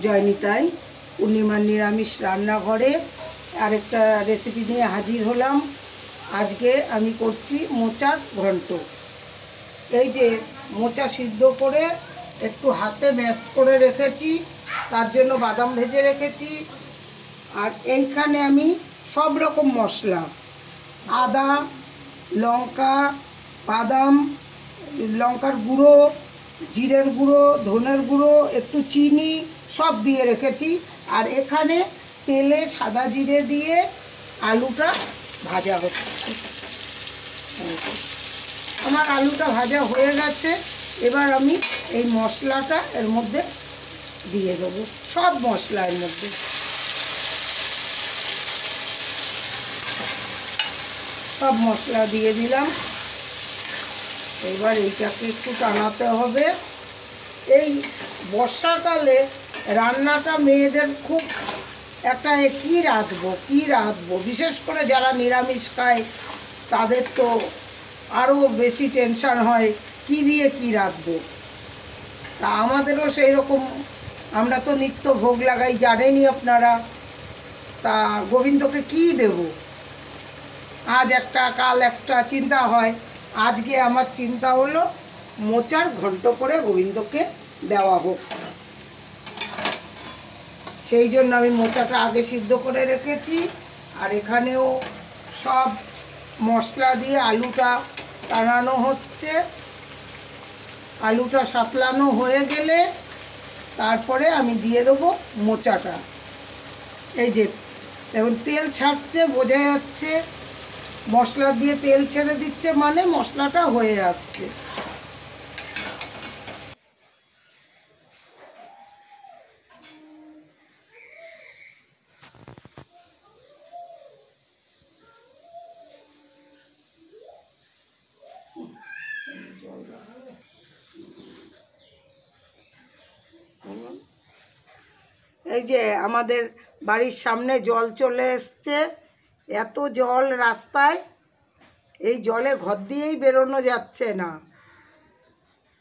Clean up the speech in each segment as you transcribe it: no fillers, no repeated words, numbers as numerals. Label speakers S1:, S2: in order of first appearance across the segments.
S1: জয়নিতাই পূর্ণিমার নিরামিষ রান্নাঘরে আরেকটা রেসিপি নিয়ে হাজির হলাম। আজকে আমি করছি মোচার ঘন্ট। এই যে মোচা সিদ্ধ করে একটু হাতে ম্যাশ করে রেখেছি, তার জন্য বাদাম ভেজে রেখেছি। আর এইখানে আমি সব রকম মশলা, আদা, লঙ্কা, বাদাম, লঙ্কার গুঁড়ো, জিরের গুঁড়ো, ধনের গুঁড়ো, একটু চিনি সব দিয়ে রেখেছি। আর এখানে তেলে সাদা জিরে দিয়ে আলুটা ভাজা হচ্ছে। আমার আলুটা ভাজা হয়ে গেছে। এবার আমি এই মশলাটা এর মধ্যে দিয়ে দেবো, সব মশলা এর মধ্যে। সব মশলা দিয়ে দিলাম। এবার এইটাকে একটু টানাতে হবে। এই বর্ষাকালে রান্নাটা মেয়েদের খুব একটা কী রাঁধবো, বিশেষ করে যারা নিরামিষ খায় তাদের তো আরও বেশি টেনশান হয় কী দিয়ে কী রাঁধবো। তা আমাদেরও সেই রকম, আমরা তো নিত্য ভোগ লাগাই, জানেনই আপনারা। তা গোবিন্দকে কী দেব, আজ একটা কাল একটা চিন্তা হয়। আজকে আমার চিন্তা হলো মোচার ঘন্ট করে গোবিন্দকে দেওয়া হোক। সেই জন্য আমি মোচাটা আগে সিদ্ধ করে রেখেছি। আর এখানেও সব মশলা দিয়ে আলুটা টানানো হচ্ছে। আলুটা সাতলানো হয়ে গেলে তারপরে আমি দিয়ে দেবো মোচাটা। এই যে এখন তেল ছাড়ছে, বোঝা যাচ্ছে মশলা দিয়ে তেল ছেড়ে দিচ্ছে, মানে মশলাটা হয়ে আসছে। এই যে আমাদের বাড়ির সামনে জল চলে এসছে, এত জল রাস্তায়। এই জলে ঘর দিয়েই বেরোনো যাচ্ছে না।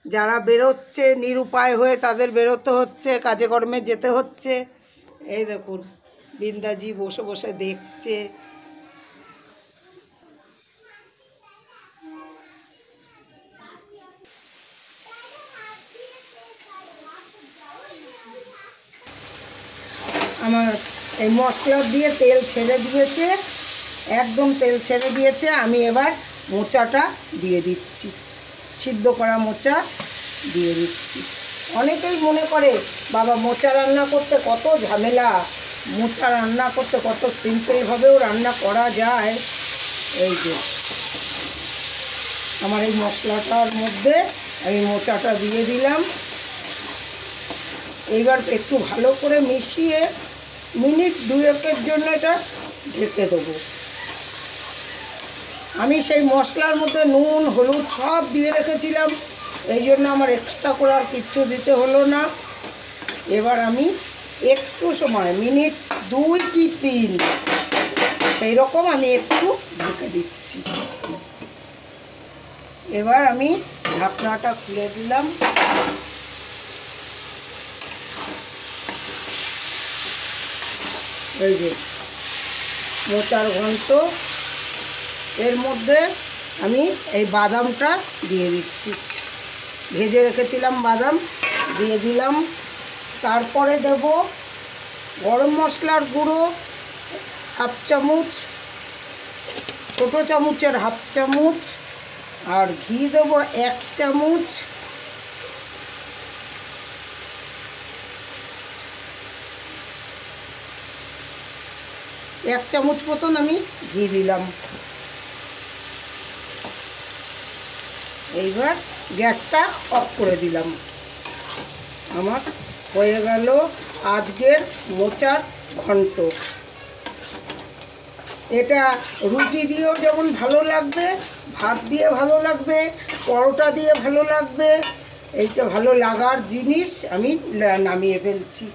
S1: যারা বেরোচ্ছে নিরুপায় হয়ে তাদের বেরোতে হচ্ছে, কাজে কর্মে যেতে হচ্ছে। এই দেখুন বৃন্দাজি বসে বসে দেখছে। আমার এই মশলা দিয়ে তেল ছেড়ে দিয়েছে, একদম তেল ছেড়ে দিয়েছে। আমি এবার মোচাটা দিয়ে দিচ্ছি, সিদ্ধ করা মোচা দিয়ে দিচ্ছি। অনেকেই মনে করে বাবা মোচা রান্না করতে কত ঝামেলা, মোচা রান্না করতে কত সিম্পলভাবেও রান্না করা যায়। এই যে আমার এই মশলাটার মধ্যে আমি মোচাটা দিয়ে দিলাম। এইবার একটু ভালো করে মিশিয়ে মিনিট দুয়েকের জন্য এটা ঢেকে দেবো। আমি সেই মশলার মধ্যে নুন হলুদ সব দিয়ে রেখেছিলাম, এই জন্য আমার এক্সট্রা করে আর কিচ্ছু দিতে হলো না। এবার আমি একটু সময়, মিনিট 2 কি 3 সেই রকম আমি একটু ঢেকে দিচ্ছি। এবার আমি ঢাকনাটা খুলে দিলাম। এই যে মোচার ঘন্ট, এর মধ্যে আমি এই বাদামটা দিয়ে দিচ্ছি। ভেজে রেখেছিলাম বাদাম, দিয়ে দিলাম। তারপরে দেব গরম মশলার গুঁড়ো 1/2 চামচ, ছোটো চামচের 1/2 চামচ। আর ঘি দেব 1 চামচ। এক চামচ মতন আমি ঘি দিলাম। এইবার গ্যাসটা অফ করে দিলাম। আমার হয়ে গেল আজকের মোচার ঘন্ট। এটা রুটি দিয়েও যেমন ভালো লাগবে, ভাত দিয়ে ভালো লাগবে, পরোটা দিয়ে ভালো লাগবে। এইটা ভালো লাগার জিনিস। আমি নামিয়ে ফেলছি।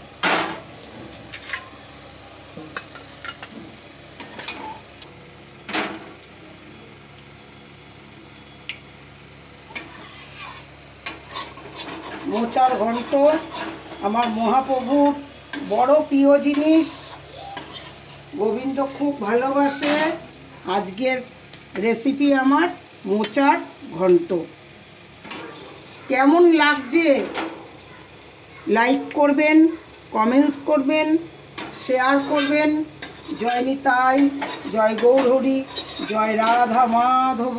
S1: মোচার ঘন্ট আমার মহাপ্রভুর বড় প্রিয় জিনিস, গোবিন্দ খুব ভালোবাসে। আজকের রেসিপি আমার মোচার ঘন্ট। কেমন লাগছে লাইক করবেন, কমেন্টস করবেন, শেয়ার করবেন। জয় নিতাই, জয় গৌরহরি, জয় রাধা মাধব।